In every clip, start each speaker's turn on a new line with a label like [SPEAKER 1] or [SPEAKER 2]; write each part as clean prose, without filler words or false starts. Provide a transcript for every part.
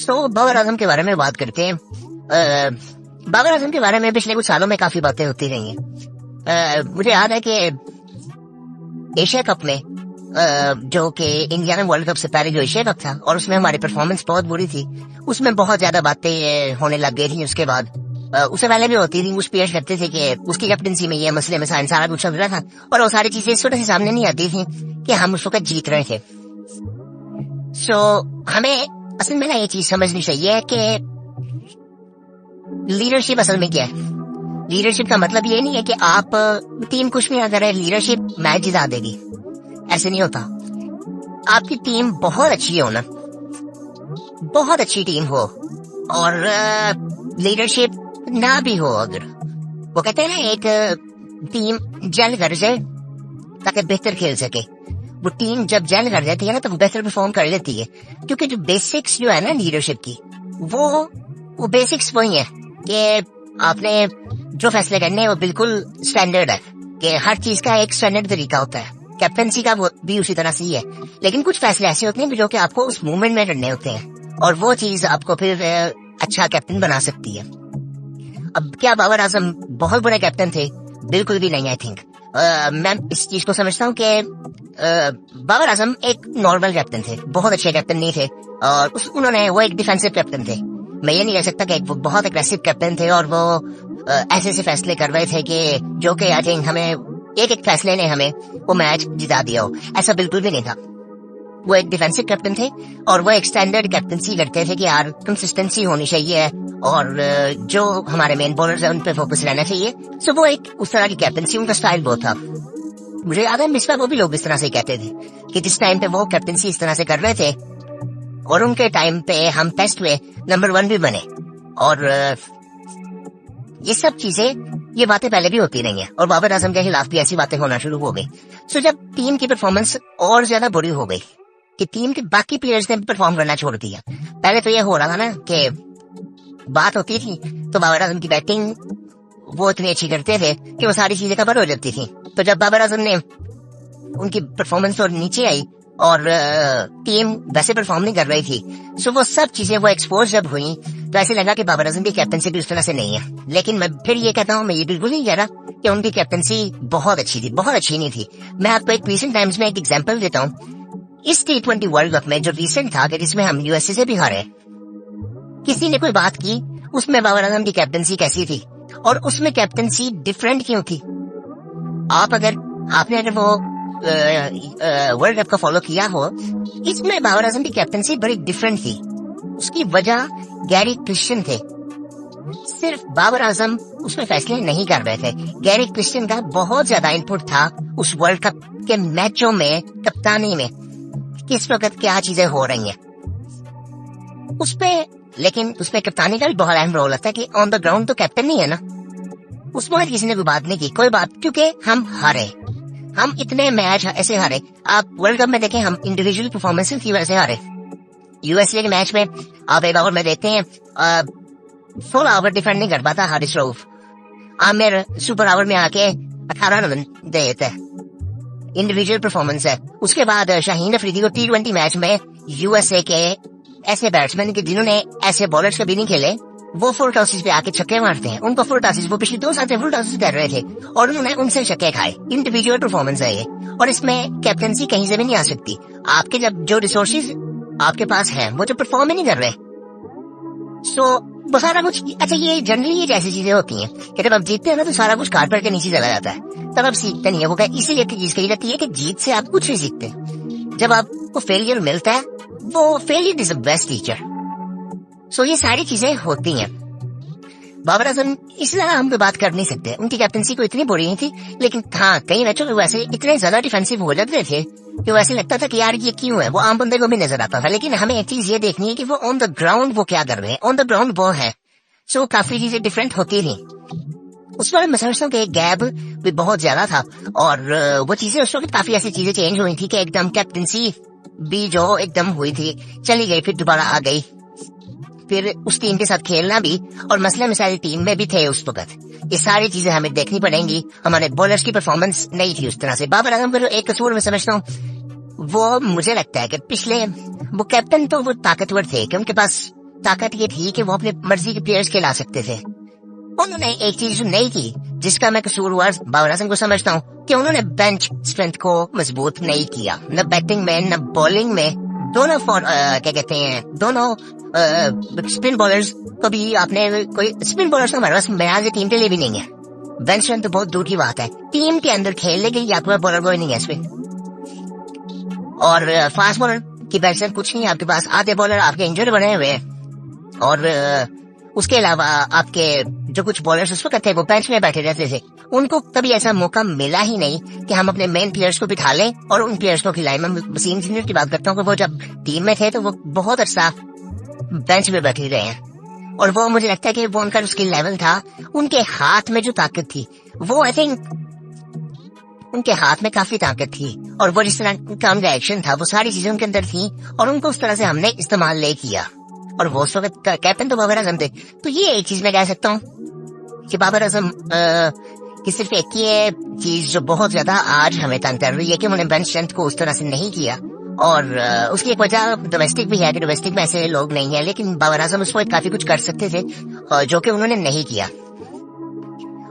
[SPEAKER 1] बाबर आजम के बारे में बात करते हैं। बाबर आजम के बारे में पिछले कुछ सालों में काफी बातें होती रही हैं। मुझे याद है कि एशिया कप में जो कि इंडिया में वर्ल्ड कप से पहले जो एशिया कप था और उसमें हमारी परफॉर्मेंस बहुत बुरी थी, उसमें बहुत ज्यादा बातें होने लग गई थी। उसके बाद उससे पहले भी होती थी, कुछ पेश करते थे कि उसकी कैप्टनसी में ये मसले में सारा कुछ चल रहा था और वो सारी चीजें इस वजह से सामने नहीं आती थी कि हम उस वक्त जीत रहे थे। हमें असल में ना ये चीज समझनी चाहिए कि लीडरशिप असल में क्या है। लीडरशिप का मतलब ये नहीं है कि आप टीम कुछ भी ना करे, लीडरशिप मैच जिता देगी, ऐसे नहीं होता। आपकी टीम बहुत अच्छी हो ना, बहुत अच्छी टीम हो और लीडरशिप ना भी हो, अगर वो कहते हैं ना एक टीम जल कर जाए ताकि बेहतर खेल सके, वो टीम जब जल कर जाती है ना तो वो बेहतर परफॉर्म कर लेती है। क्योंकि जो बेसिक्स जो है ना लीडरशिप की, वो बेसिक्स वही है कि आपने जो फैसले करने हैं वो बिल्कुल स्टैंडर्ड है, कि हर चीज का एक स्टैंडर्ड तरीका होता है। कैप्टनसी का वो भी उसी तरह से ही है, लेकिन कुछ फैसले ऐसे होते हैं जो कि आपको उस मूवमेंट में करने होते हैं और वो चीज आपको फिर अच्छा कैप्टन बना सकती है। अब क्या बाबर आजम बहुत बड़े कैप्टन थे? बिल्कुल भी नहीं। आई थिंक मैं इस चीज को समझता हूँ कि बाबर आजम एक नॉर्मल कैप्टन थे, बहुत अच्छे कैप्टन नहीं थे और वो एक डिफेंसिव कैप्टन थे। मैं ये नहीं कह सकता कि वो बहुत एग्रेसिव कैप्टन थे और वो ऐसे ऐसे फैसले कर रहे थे कि जो कि आई थिंक हमें एक फैसले ने हमें वो मैच जिता दिया हो, ऐसा बिल्कुल भी नहीं था। वो एक डिफेंसिव कैप्टन थे और वो एक स्टैंडर्ड कैप्टनसी करते थे कि यार कंसिस्टेंसी होनी चाहिए और जो हमारे मेन बॉलर्स हैं उन पे फोकस रहना चाहिए। सो वो एक उस तरह की कैप्टनसी, उनका स्टाइल बहुत था। मुझे याद है मिसबा वो भी लोग इस तरह से कहते थे कि जिस टाइम पे वो कैप्टनसी इस तरह से कर रहे थे और उनके टाइम पे हम टेस्ट में नंबर 1 भी बने। और ये सब चीजें, ये बातें पहले भी होती रही हैं और बाबर आजम के खिलाफ भी ऐसी बातें होना शुरू हो गई। सो जब टीम की परफॉर्मेंस और ज्यादा बुरी हो गई कि टीम के बाकी प्लेयर्स ने परफॉर्म करना छोड़ दिया। पहले तो ये हो रहा था ना कि बात होती थी तो बाबर आजम की बैटिंग वो इतनी अच्छी करते थे कि वो सारी चीजें कवर हो जाती थी। तो जब बाबर आजम ने उनकी परफॉर्मेंस और नीचे आई और टीम वैसे परफॉर्म नहीं कर रही थी, सो वो सब चीजें वो एक्सपोज जब हुई तो ऐसे लगा कि बाबर आजम की कैप्टनसी भी उस तरह से नहीं है। लेकिन मैं फिर ये कहता हूँ, मैं ये बिल्कुल नहीं कह रहा कि उनकी कैप्टनसी बहुत अच्छी थी, बहुत अच्छी नहीं थी। मैं आपको एक रिसेंट टाइम्स में एक एग्जांपल देता हूँ। इस T20 वर्ल्ड कप में जो रिसेंट था कि जिसमें हम यूएसए से भी हारे, किसी ने कोई बात की उसमें बाबर आजम की कैप्टनसी कैसी थी और उसमें कैप्टनसी डिफरेंट क्यों थी? आपने अगर वो वर्ल्ड कप का फॉलो किया हो, इसमें बाबर आजम की कैप्टनसी बड़ी डिफरेंट थी। उसकी वजह गैरी क्रिश्चियन थे। सिर्फ बाबर आजम उसमें फैसले नहीं कर रहे थे, गैरी क्रिश्चियन का बहुत ज्यादा इनपुट था उस वर्ल्ड कप के मैचों में, कप्तानी में, किस वक्त क्या चीजें हो रही हैं लेकिन उसमें कप्तानी का भी बहुत अहम रोल होता है कि ऑन द ग्राउंड तो कैप्टन नहीं है ना। उसमें किसी ने कोई बात नहीं की, कोई बात, क्योंकि हम हारे। हम इतने मैच ऐसे हारे, आप वर्ल्ड कप में देखें, हम इंडिविजुअल परफॉर्मेंस की वजह से हारे। यूएसए के मैच में आप एक ओवर में देखते हैं 16 ओवर डिफेंड नहीं कर पाता हारिस रऊफ, आमिर सुपर ओवर में आके 18 रन दे देता है, इंडिविजुअल परफॉर्मेंस है। उसके बाद शाहीन अफरीदी को T20 मैच में यूएसए के ऐसे बैट्समैन के जिन्होंने ऐसे बॉलर्स कभी नहीं खेले, वो फुल टॉसेस पे आके छक्के मारते हैं। उनको फुल टॉसेस, वो पिछले 2 साल से फुल टॉसेस कर रहे थे और उन्होंने उनसे छक्के खाए। इंडिविजुअल परफॉर्मेंस है ये और इसमें कैप्टनसी कहीं से भी नहीं आ सकती। आपके जब जो रिसोर्सेज आपके पास हैं वो जो परफॉर्म ही नहीं कर रहे, सो वो सारा कुछ, अच्छा ये जनरली ये जैसी चीजें होती हैं कि जब आप जीतते हैं ना तो सारा कुछ कारपेट के नीचे चला जाता है, तब आप सीखते नहीं है। वो इसीलिए चीज कही जाती है कि जीत से आप कुछ नहीं सीखते। जब आपको फेलियर मिलता है, वो failure is the best teacher. So ये सारी चीजें होती हैं। बाबर आजम इस तरह हम तो बात कर नहीं सकते, उनकी कैप्टनसी को इतनी बुरी नहीं थी, लेकिन हाँ कई मैचों में वैसे इतने ज्यादा डिफेंसिव हो जाते थे कि वैसे लगता था कि यार ये क्यों है, वो आम बंदे को भी नजर आता था। लेकिन हमें एक चीज ये देखनी है कि वो ऑन द ग्राउंड वो क्या कर रहे हैं, ऑन द ग्राउंड वो है। सो काफी चीजें डिफरेंट होती रही। उस पर मैं समझता हूँ कि गैप भी बहुत ज्यादा था और वो चीजें उस वक्त काफी ऐसी चीजें चेंज हुई थी कि एकदम कैप्टनसी भी जो एकदम हुई थी चली गई, फिर दोबारा आ गई, फिर उस टीम के साथ खेलना भी और मसले मिसाइल टीम में भी थे उस वक्त। ये सारी चीजें हमें देखनी पड़ेंगी। हमारे बॉलर्स की परफॉर्मेंस नहीं थी उस तरह से। बाबर आजम को एक कसूर में समझता हूँ, वो मुझे लगता है कि पिछले वो कैप्टन तो वो ताकतवर थे कि उनके पास ताकत ये थी कि वो अपने मर्जी के प्लेयर्स के ला सकते थे। उन्होंने एक चीज नहीं की जिसका मैं कसूरवार बाबर आजम को समझता हूँ कि उन्होंने बेंच स्ट्रेंथ को मजबूत नहीं किया, न बैटिंग में न बॉलिंग में। दोनों क्या कहते हैं, दोनों स्पिन बॉलर्स को भी आपने कोई स्पिन बॉलर्स का हमारे पास मैच टीम के लिए भी नहीं है। बेंच स्ट्रेंथ तो बहुत दूर की बात है, टीम के अंदर खेलने के लिए आपके पास बॉलर कोई नहीं है इसमें। और फास्ट बॉलर की बेंच स्ट्रेंथ कुछ नहीं है आपके पास, आधे बॉलर आपके इंजर्ड बने हुए हैं। और उसके अलावा आपके जो कुछ बॉलर्स उस वक्त थे वो बेंच में बैठे रहते थे, उनको कभी ऐसा मौका मिला ही नहीं कि हम अपने मेन प्लेयर्स को बिठा लें और उन प्लेयर्स को खिलाएं। मैं वसीम जूनियर की बात करता हूँ कि वो जब टीम में थे तो वो बहुत अर्सा बेंच में बैठे रहे हैं, और वो मुझे लगता है कि वो उनका स्किल लेवल था, उनके हाथ में जो ताकत थी वो आई थिंक उनके हाथ में काफी ताकत थी, और वो जिस तरह का उनका एक्शन था वो सारी चीजें उनके अंदर थी, और उनको उस तरह से हमने इस्तेमाल नहीं किया। और वो उस वक्त कैप्टन तो बाबर आजम थे। तो ये एक चीज मैं कह सकता हूँ कि बाबर आजम की सिर्फ एक ही चीज जो बहुत ज्यादा आज हमें तंग कर रही है कि उन्होंने बेंच स्ट्रेंथ को उस तरह से नहीं किया, और उसकी एक वजह डोमेस्टिक भी है कि डोमेस्टिक में ऐसे लोग नहीं है, लेकिन बाबर आजम उस वक्त काफी कुछ कर सकते थे जो कि उन्होंने नहीं किया।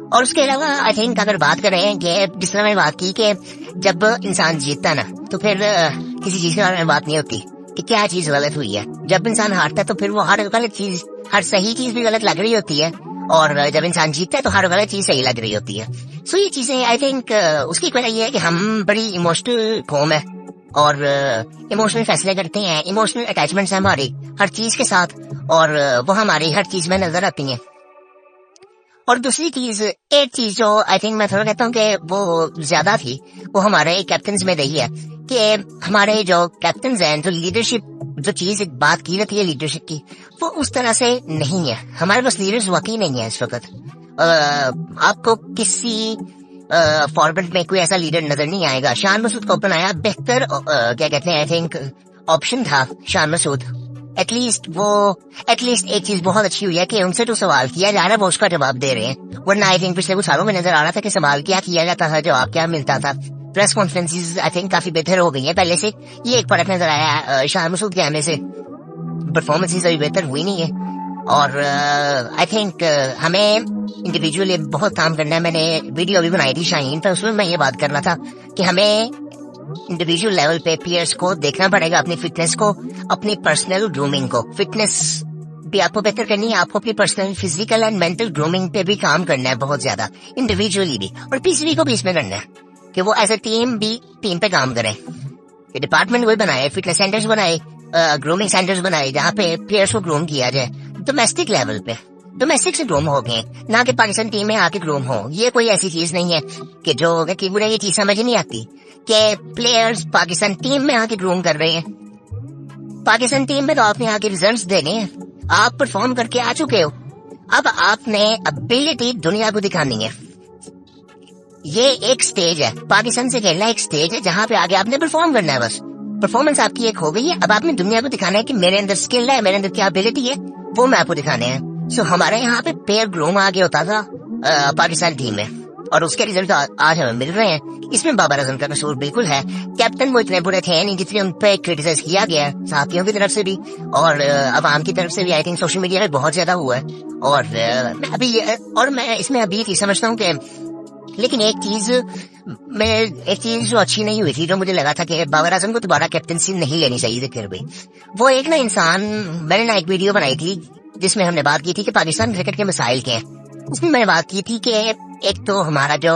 [SPEAKER 1] और उसके अलावा आई थिंक अगर बात करें कि जिस तरह मैंने बात की कि जब इंसान जीतता ना तो फिर किसी चीज के बारे में बात नहीं होती कि क्या चीज गलत हुई है। जब इंसान हारता है तो फिर वो हर गलत चीज, हर सही चीज भी गलत लग रही होती है, और जब इंसान जीतता है तो हर गलत चीज सही लग रही होती है। सो ये चीजें आई थिंक उसकी वजह ये है कि हम बड़ी इमोशनल कौम है और इमोशनल फैसले करते हैं, इमोशनल अटैचमेंट्स है हमारी हर चीज के साथ, और वो हमारी हर चीज में नजर आती हैं। और दूसरी चीज, एक चीज जो आई थिंक मैं थोड़ा कहता हूँ कि वो ज्यादा थी, वो हमारे कैप्टन में रही है कि हमारे जो कैप्टन हैं, जो लीडरशिप, जो चीज एक बात की रहती है लीडरशिप की, वो उस तरह से नहीं है। हमारे पास लीडर्स वाकई नहीं है इस वक्त। आपको किसी फॉरवर्ड में कोई ऐसा लीडर नजर नहीं आएगा। शान मसूद को अपनाया बेहतर क्या कहते हैं आई थिंक ऑप्शन था शान मसूद। एटलीस्ट एक चीज बहुत अच्छी हुई है कि उनसे जो सवाल किया जा रहा है वो उसका जवाब दे रहे हैं, वरना आई थिंक पिछले कुछ सालों में नजर आ रहा था कि सवाल क्या किया जाता था, जवाब क्या मिलता था। प्रेस कॉन्फ्रेंसेस आई थिंक काफी बेहतर हो गई है पहले से, ये एक फर्क नजर आया शान मसूद के आने से। परफॉर्मेंसेस अभी बेहतर हुई नहीं है, और आई थिंक हमें इंडिविजुअली बहुत काम करना है। मैंने वीडियो भी बनाई थी शाहीन पर, उसमें मैं ये बात करना था कि हमें इंडिविजुअल लेवल पे प्लेयर्स को देखना पड़ेगा, अपनी फिटनेस को, अपनी पर्सनल ग्रूमिंग को। फिटनेस भी आपको बेहतर करनी है, आपको अपनी personal physical and mental grooming पे भी काम करना है बहुत ज्यादा, इंडिविजुअली भी, और पीसीबी को भी इसमें करना है कि वो एज ए टीम भी टीम पे काम करें। डिपार्टमेंट वही बनाए, फिटनेस सेंटर्स बनाए, ग्रूमिंग सेंटर्स बनाए जहाँ पे प्लेयर्स को ग्रूम किया जाए डोमेस्टिक लेवल पे। डोमेस्टिक से ग्रूम हो गए, ना कि पाकिस्तान टीम में आके ग्रूम हो। ये कोई ऐसी चीज नहीं है कि जो कि मुझे ये चीज समझ नहीं आती कि प्लेयर्स पाकिस्तान टीम में आके ग्रूम कर रहे हैं। पाकिस्तान टीम में तो आपने आके रिजल्ट्स देने हैं, आप परफॉर्म करके आ चुके हो, अब आपने एबिलिटी दुनिया को दिखानी है। ये एक स्टेज है, पाकिस्तान से खेलना एक स्टेज है जहाँ पे आगे आपने परफॉर्म करना है। बस परफॉर्मेंस आपकी एक हो गई है, अब आपने दुनिया को दिखाना है कि मेरे अंदर स्किल है, मेरे अंदर क्या एबिलिटी है, वो मैं आपको दिखाने हैं। सो हमारे यहाँ पे प्लेयर ग्रूम आगे होता था पाकिस्तान टीम में, और उसके रिजल्ट आज हमें मिल रहे हैं। इसमें बाबर आजम का कसूर बिल्कुल है। कैप्टन वो इतने बुरे थे नहीं जितने उन पे क्रिटिसाइज किया गया, साथियों की तरफ से भी और अवाम की तरफ से भी। आई थिंक सोशल मीडिया में बहुत ज्यादा हुआ है, और मैं इसमें अभी चीज समझता हूँ कि, लेकिन एक चीज जो अच्छी नहीं हुई थी, जो मुझे लगा था कि बाबर आजम को दोबारा कैप्टनसी नहीं लेनी चाहिए थी फिर भी, वो एक ना इंसान, मैंने ना एक वीडियो बनाई थी जिसमें हमने बात की थी कि पाकिस्तान क्रिकेट के मसाइल के हैं। उसमें मैंने बात की थी कि एक तो हमारा जो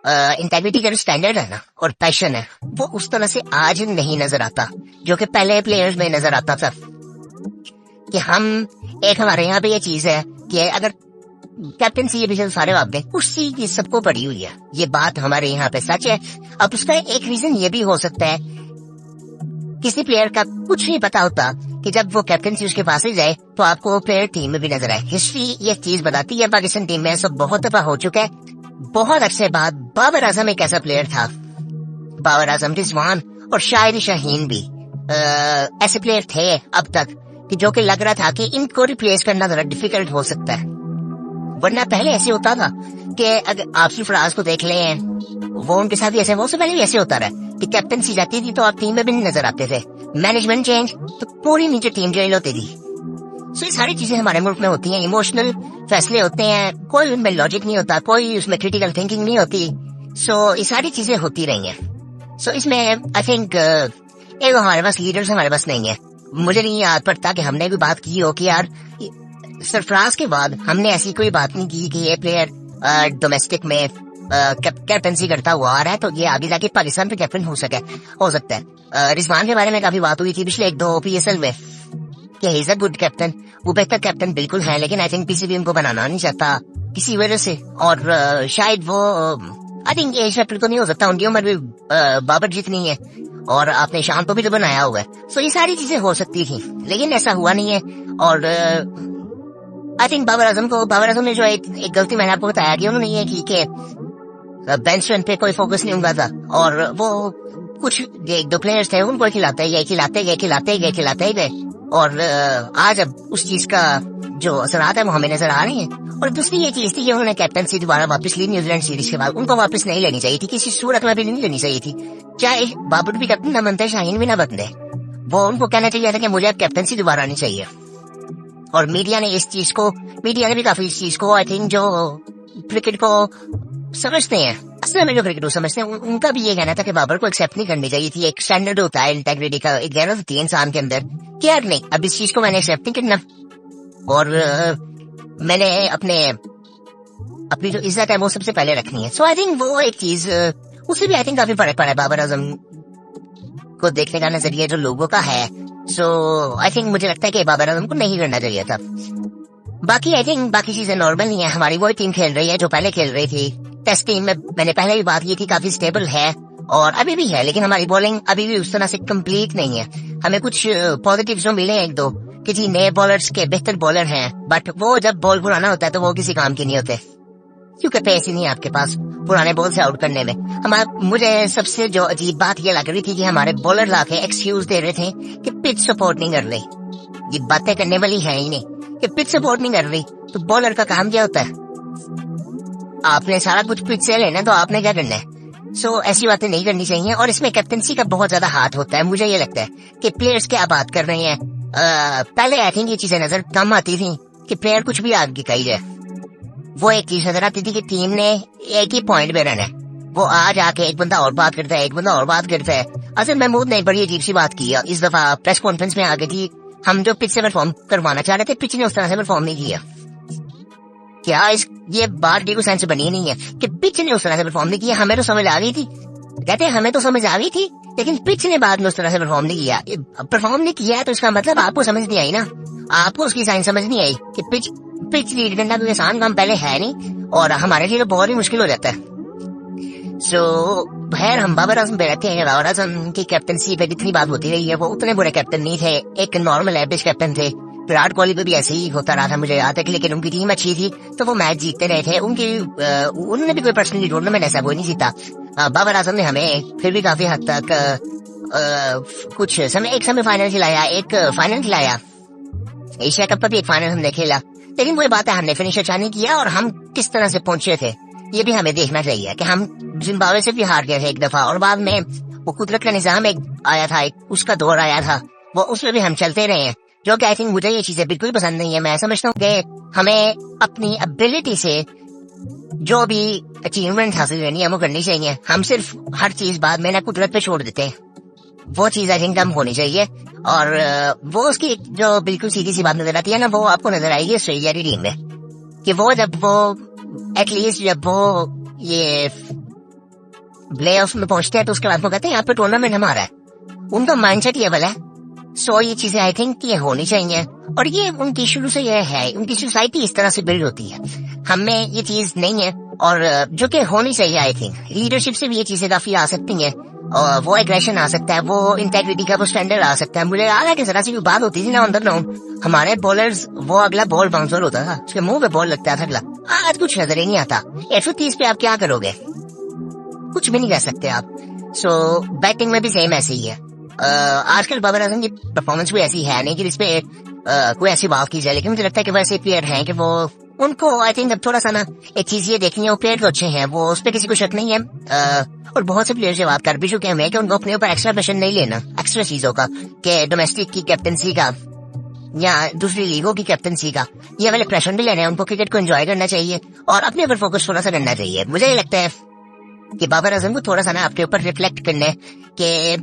[SPEAKER 1] इंटेग्रिटी का स्टैंडर्ड है ना और पैशन है, वो उस तरह से आज नहीं नजर आता जो कि पहले प्लेयर्स में नजर आता था। कि हम एक हमारे यहाँ पे ये चीज है कि अगर कैप्टनसी ये पिछले सारे वापे उसी की सबको पड़ी हुई है, ये बात हमारे यहाँ पे सच है। अब उसका एक रीजन ये भी हो सकता है, किसी प्लेयर का कुछ नहीं पता होता कि जब वो कैप्टनसी उसके पास ही जाए तो आपको वो प्लेयर टीम में भी नजर आए। हिस्ट्री ये चीज बताती है, पाकिस्तान टीम में सब बहुत दफा हो चुका है। बहुत अरसे बाद बाबर आजम एक ऐसा प्लेयर था, बाबर आजम, रिजवान और शायद शाहीन भी ऐसे प्लेयर थे अब तक कि जो कि लग रहा था कि इनको रिप्लेस करना जरा डिफिकल्ट हो सकता है। वरना पहले ऐसे होता था कि अगर आप सिर्फ फराज को देख लें, वो उनके साथ भी ऐसे, वो से पहले भी ऐसे होता रहा कि कैप्टनसी जाती थी तो आप टीम में भी नहीं नजर आते थे। मैनेजमेंट चेंज तो पूरी नीचे टीम जेल होती थी। सो ये सारी चीजें हमारे मुल्क में होती हैं, इमोशनल फैसले होते हैं, कोई उनमें लॉजिक नहीं होता, कोई उसमें क्रिटिकल थिंकिंग नहीं होती। सो ये सारी चीजें होती रही हैं। सो इसमें आई थिंक एक हमारे पास लीडर्स हमारे पास नहीं है। मुझे नहीं याद पड़ता कि हमने भी बात की हो कि यार सरफराज के बाद हमने ऐसी कोई बात नहीं की कि ये प्लेयर डोमेस्टिक में कैप्टनसी करता हुआ आ रहा है तो ये आगे जाके पाकिस्तान पे कैप्टन हो सकता है। रिजवान के बारे में काफी बात हुई थी पिछले 1-2 PSL में कि he is a good captain, वो बेहतर कैप्टन बिल्कुल है, लेकिन आई थिंक PCB उनको बनाना नहीं चाहता किसी वजह से। और शायद वो आई थिंक एज फैक्टर तो नहीं हो सकता, उनकी उम्र भी बाबर जितनी है और आपने शाम को भी तो बनाया हुआ है। सो ये सारी चीजें हो सकती थी, लेकिन ऐसा हुआ नहीं है। और आई थिंक बाबर आजम ने जो एक गलती मैंने आपको बताया कि उन्होंने ये की कि बेंच स्ट्रेंथ पे कोई फोकस नहीं उनका था और वो कुछ 1-2 प्लेयर्स थे उनको खिलाते गए और आज अब उस चीज का जो असरात है वो हमें नजर आ रही है। और दूसरी ये चीज थी कि उन्होंने कैप्टनसी दोबारा वापस ली न्यूजीलैंड सीरीज के बाद, उनको वापस नहीं लेनी चाहिए थी, किसी सूरत में भी नहीं लेनी चाहिए थी। चाहे बाबर भी कैप्टन न बनते, शाहीन भी न बनते, वो उनको कहना चाहिए था कि मुझे अब कैप्टनसी दोबारा नहीं चाहिए। और मीडिया ने भी काफी इस चीज को आई थिंक जो क्रिकेट को समझते हैं, असल में जो क्रिकेट को समझते हैं, उनका भी ये कहना था कि बाबर को एक्सेप्ट नहीं करनी चाहिए थी। एक स्टैंडर्ड होता है इंटेग्रिटी का, एक गैरत होती है इंसान के अंदर कि यार नहीं, अब इस चीज को मैंने एक्सेप्ट नहीं करना और मैंने अपनी जो इज्जत है वो सबसे पहले रखनी है। सो आई थिंक वो एक चीज उससे भी आई थिंक काफी फर्क पड़ा है बाबर आजम को देखने का नजरिया जो लोगों का है। सो आई थिंक मुझे लगता है कि बाबर आजम को नहीं करना चाहिए था। बाकी आई थिंक बाकी चीजें नॉर्मल नहीं है। हमारी वही टीम खेल रही है जो पहले खेल रही थी। टेस्ट टीम में मैंने पहले भी बात की थी, काफी स्टेबल है और अभी भी है, लेकिन हमारी बॉलिंग अभी भी उस तरह से कंप्लीट नहीं है। हमें कुछ पॉजिटिव जो मिले 1-2 कि जी नए बॉलर्स के बेहतर बॉलर हैं, बट वो जब बॉल पुराना होता है तो वो किसी काम के नहीं होते क्योंकि पैसे नहीं है आपके पास पुराने बॉल से आउट करने में। मुझे सबसे जो अजीब बात ये लग रही थी कि हमारे बॉलर आके एक्सक्यूज दे रहे थे कि पिच सपोर्ट नहीं कर रही। ये बातें करने वाली है ही नहीं कि पिच सपोर्ट नहीं कर रही, तो बॉलर का काम क्या होता है? आपने सारा कुछ पिच से लेना, तो आपने क्या करना है? सो ऐसी बातें नहीं करनी चाहिए। और इसमें कैप्टनसी का बहुत ज्यादा हाथ होता है। मुझे ये लगता है कि प्लेयर्स क्या बात कर रहे हैं। पहले आई थिंक ये चीजें नजर कम आती थी कि प्लेयर कुछ भी आगे कही जाए, वो एक चीज नजर आती थी कि टीम ने एक ही पॉइंट पे रहना है। वो आज आके एक बंदा और बात करता है, एक बंदा और बात करता है। असल महमूद ने बड़ी अजीब सी बात की इस दफा प्रेस कॉन्फ्रेंस में आगे थी, हम जो पिच से परफॉर्म करवाना चाह रहे थे, पिच ने उस तरह से परफॉर्म नहीं किया। क्या ये बात की कोई सेंस बनी नहीं है कि पिच ने उस तरह से परफॉर्म नहीं किया? हमें तो समझ आ गई थी, कहते हैं हमें तो समझ आ गई थी, लेकिन पिच ने बाद में उस तरह से परफॉर्म नहीं किया। परफॉर्म नहीं किया है तो इसका मतलब आपको समझ नहीं आई ना, आपको उसकी साइंस समझ नहीं आई कि पिच रीड करना कोई आसान काम पहले है नहीं और हमारे लिए तो बहुत ही मुश्किल हो जाता है। सो खैर हम बाबर आजम पे रहते हैं। बाबर आजम की कैप्टनसी पे जितनी बात होती रही है, वो उतने बुरे कैप्टन नहीं थे, एक नॉर्मल एवरेज कैप्टन थे। विराट कोहली पे भी ऐसे ही होता रहा था मुझे याद है, लेकिन उनकी टीम अच्छी थी तो वो मैच जीतते रहे थे। उन्होंने भी कोई पर्सनली टूर्नामेंट ऐसा कोई नहीं जीता। बाबर आजम ने हमें फिर भी काफी हद तक कुछ समय एक सेमीफाइनल खिलाया, एक फाइनल खिलाया, एशिया कप पर भी एक फाइनल हमने खेला। लेकिन वही बात है, हमने फिनिश अच्छा नहीं किया और हम किस तरह से पहुंचे थे ये भी हमें देखना चाहिए कि हम जिम्बाब्वे से भी हार गए थे एक दफा और बाद में वो कुदरत का निजाम एक आया था, एक उसका दौर आया था, वो उसमें भी हम चलते रहे हैं, जो कि आई थिंक मुझे ये चीजें बिल्कुल पसंद नहीं है। मैं समझता हूँ कि हमें अपनी एबिलिटी से जो भी अचीवमेंट हासिल करनी है वो करनी चाहिए। हम सिर्फ हर चीज बाद में ना कुदरत पे छोड़ देते हैं, वो चीज आई थिंक कम होनी चाहिए। और वो उसकी जो बिल्कुल सीधी सी बात नजर आती है ना, वो आपको नजर आएगी ऑस्ट्रेलिया की टीम में कि वो जब वो एटलीस्ट जब वो ये प्ले ऑफ में पहुंचते हैं तो उसके बाद वो कहते हैं यहाँ पे टूर्नामेंट हमारा है, उनका माइंडसेट ये वाला है। सो ये चीजें आई थिंक ये होनी चाहिए और ये उनकी शुरू से ये है, उनकी सोसाइटी इस तरह से बिल्ड होती है, हमें ये चीज नहीं है और जो कि होनी चाहिए। आई थिंक लीडरशिप से भी ये चीजें काफी आ सकती हैं और वो एग्रेशन आ सकता है, वो इंटेग्रिटी का वो स्टैंडर्ड आ सकता है। मुझे याद है कि जरा सी भी बात होती थी ना अंदर हमारे बॉलर्स, वो अगला बॉल बाउंसर होता था, उसके मुंह पे बॉल लगता था अगला। आज कुछ नजर ही नहीं आता। 130 पे आप क्या करोगे? कुछ भी नहीं कर सकते आप। सो बैटिंग में भी सेम ऐसे ही है। आजकल बाबर आजम की परफॉर्मेंस भी ऐसी है नहीं कि जिसपे कोई ऐसी बात की जाए, लेकिन मुझे लगता है कि वैसे प्लेयर हैं कि वो उनको आई थिंक अब थोड़ा सा ना एक चीज ये देखनी है, वो प्लेयर तो अच्छे हैं, वो उस पर किसी को शक नहीं है। और बहुत से प्लेयर से बात कर भी चुके हैं कि उनको अपने ऊपर एक्स्ट्रा प्रेशर नहीं लेना एक्स्ट्रा चीजों का, कि डोमेस्टिक की कैप्टनसी का या दूसरी लीगों की कैप्टनसी का, ये वाले प्रेशर भी लेने हैं, उनको क्रिकेट को एंजॉय करना चाहिए और अपने ऊपर फोकस थोड़ा सा करना चाहिए। मुझे ये लगता है कि बाबर आजम को थोड़ा सा ना अपने ऊपर रिफ्लेक्ट करना है कि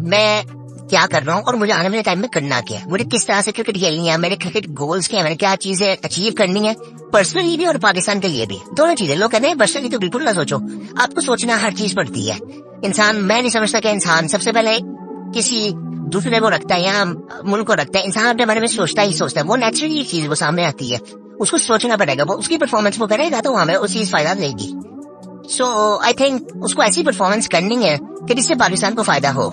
[SPEAKER 1] मैं क्या कर रहा हूँ और मुझे आने वाले टाइम में करना क्या है, मुझे किस तरह से क्रिकेट खेलनी है, मेरे क्रिकेट गोल्स क्या है, मैंने क्या चीजें अचीव करनी है पर्सनली भी और पाकिस्तान के लिए भी। दोनों चीजें लोग कहते हैं पर्सनली तो बिल्कुल ना सोचो, आपको सोचना हर चीज पड़ती है। इंसान, मैं नहीं समझता कि इंसान सबसे पहले किसी दूसरे को रखता है या मुल्क को रखता है। इंसान अपने बारे में सोचता ही सोचता है, वो नेचुरली चीज वो सामने आती है, उसको सोचना पड़ेगा, वो उसकी परफॉर्मेंस वो करेगा तो हमें उस चीज फायदा देगी। सो आई थिंक उसको ऐसी परफॉर्मेंस करनी है कि जिससे पाकिस्तान को फायदा हो।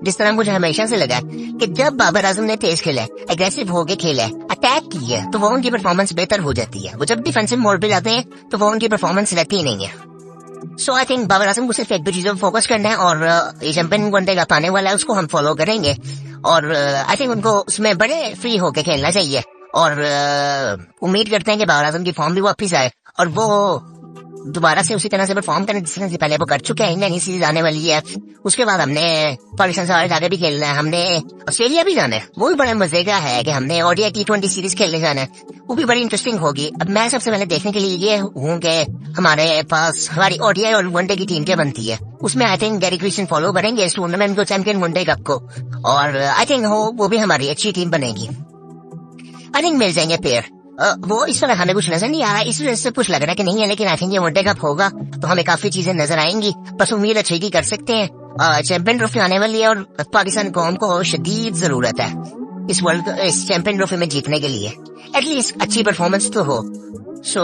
[SPEAKER 1] जिस तरह मुझे हमेशा से लगा कि जब बाबर आजम ने तेज खेला, एग्रेसिव होके खेला, अटैक किया, तो वो उनकी परफॉर्मेंस बेहतर हो जाती है। वो जब डिफेंसिव मोड पे जाते हैं तो वो उनकी परफॉर्मेंस रहती ही नहीं है। सो आई थिंक बाबर आजम को सिर्फ एक दो चीजों पर फोकस करना है और ये चैंपियन वनडे का पाने वाला है, उसको हम फॉलो करेंगे और आई थिंक उनको उसमें बड़े फ्री होके खेलना चाहिए और उम्मीद करते हैं कि बाबर आजम की फॉर्म भी वापिस आए और वो दोबारा से उसी तरह से परफॉर्म करने जिस तरह से पहले वो कर चुके हैं। इंडियन सीरीज आने वाली है, उसके बाद हमने पाकिस्तान से आगे भी खेलना है, हमने ऑस्ट्रेलिया भी जाना है, वो भी बड़े मजे का है कि हमने ओडीआई T20 सीरीज खेलने जाना है, वो भी बड़ी इंटरेस्टिंग होगी। अब मैं सबसे पहले देखने के लिए ये हूँ कि हमारे पास हमारी ओडीआई और वनडे की टीम क्या बनती है। उसमें I think Gary Christian follow करेंगे इस टूर्नामेंट को, चैंपियन वनडे कप को, और आई थिंक वो भी हमारी अच्छी टीम बनेगी। आई थिंक मिल जाएंगे पेयर। वो इस तरह हमें कुछ नजर नहीं आ रहा, इस वजह से कुछ लग रहा है कि नहीं है, लेकिन आई थिंक ये वनडे कप होगा तो हमें काफी चीजें नजर आएंगी। बस उम्मीद अच्छी की कर सकते हैं। चैंपियन ट्रॉफी आने वाली है और पाकिस्तान कौम को शदीद जरूरत है इस चैंपियन ट्रॉफी में जीतने के लिए, एटलीस्ट अच्छी परफॉर्मेंस तो हो। सो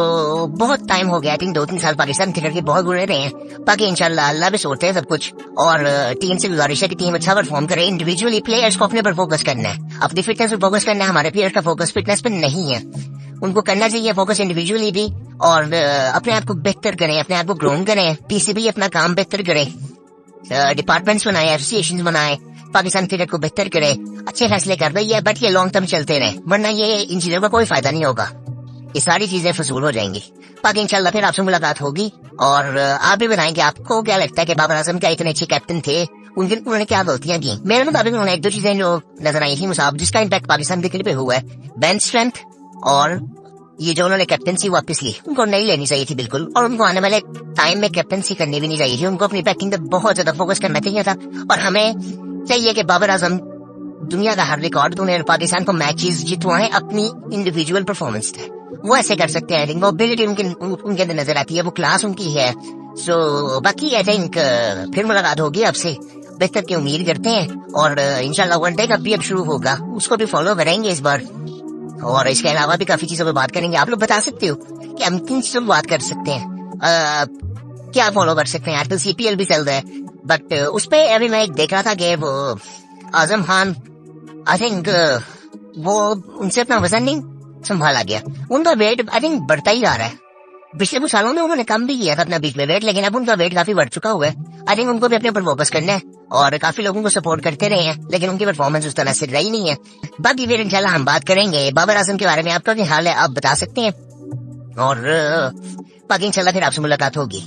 [SPEAKER 1] बहुत टाइम हो गया, आई थिंक 2-3 साल पाकिस्तान क्रिकेट के बहुत गुजरे रहे हैं। बाकी इंशाल्लाह अल्लाह भी सोचते हैं सब कुछ, और टीम से गुजारिश है कि टीम अच्छा परफॉर्म करे। इंडिविजुअली प्लेयर्स को अपने पर फोकस करना है, अपनी फिटनेस पर फोकस करना है। हमारे प्लेयर्स का फोकस फिटनेस पर नहीं है, उनको करना चाहिए फोकस इंडिविजुअली भी, और अपने आप को बेहतर करें, अपने आप को ग्रोन करें। पीसीबी अपना काम बेहतर करे, डिपार्टमेंट्स बनाए, एसोसिएशन बनाए, पाकिस्तान क्रिकेट को बेहतर करे, अच्छे फैसले कर रही है, बट ये लॉन्ग टर्म चलते रहे, वरना ये इन चीजों का कोई फायदा नहीं होगा, ये सारी चीजें फजूल हो जाएंगी। बाकी इंशाल्लाह फिर आपसे मुलाकात होगी और आप भी बताएंगे आपको क्या लगता है कि बाबर आजम क्या इतने अच्छे कैप्टन थे, उन्होंने क्या गलतियां की। मेरे मुताबिक उन्होंने एक दो चीजें जो नजर आई थी मुसाब, जिसका इम्पैक्ट पाकिस्तान क्रिकेट पे हुआ है, बेंच स्ट्रेंथ, और ये जो उन्होंने कैप्टनसी वापस ली उनको नहीं लेनी चाहिए थी बिल्कुल, और उनको आने वाले टाइम में कैप्टनसी करनी भी नहीं चाहिए थी। उनको अपनी बैटिंग पे बहुत ज्यादा फोकस करना चाहिए था, और हमें चाहिए कि बाबर आजम दुनिया का हर रिकॉर्ड तूने पाकिस्तान को मैचेस जितवाए अपनी इंडिविजुअल परफॉर्मेंस थे, वो ऐसे कर सकते हैं। आई थिंक वो एबिलिटी उनके अंदर नजर आती है, वो क्लास उनकी है। सो बाकी आई थिंक फिर मुलाकात होगी आपसे, बेहतर की उम्मीद करते हैं, और इंशाल्लाह वनडे कप भी अब शुरू होगा, उसको भी फॉलो करेंगे इस बार, और इसके अलावा भी काफी चीजों पर बात करेंगे। आप लोग बता सकते हो कि हम किन चीजों पर बात कर सकते हैं, क्या फॉलो कर सकते हैं। आजकल CPL भी चल रहा है, बट उस पे अभी मैं देख रहा था कि वो आजम खान, आई थिंक वो उनसे अपना वजन नहीं संभाला गया, उनका वेट आई थिंक बढ़ता ही जा रहा है। पिछले कुछ सालों में उन्होंने कम भी किया था अपना बीच में वेट, लेकिन अब उनका वेट काफी बढ़ चुका हुआ है। आई थिंक उनको भी अपने ऊपर फोकस करना है, और काफी लोगों को सपोर्ट करते रहे हैं, लेकिन उनकी परफॉर्मेंस उस तरह से रही नहीं है। बाकी फिर इंशाल्लाह हम बात करेंगे बाबर आजम के बारे में, आपका क्या हाल है आप बता सकते हैं, और बाकी इंशाल्लाह फिर आपसे मुलाकात होगी।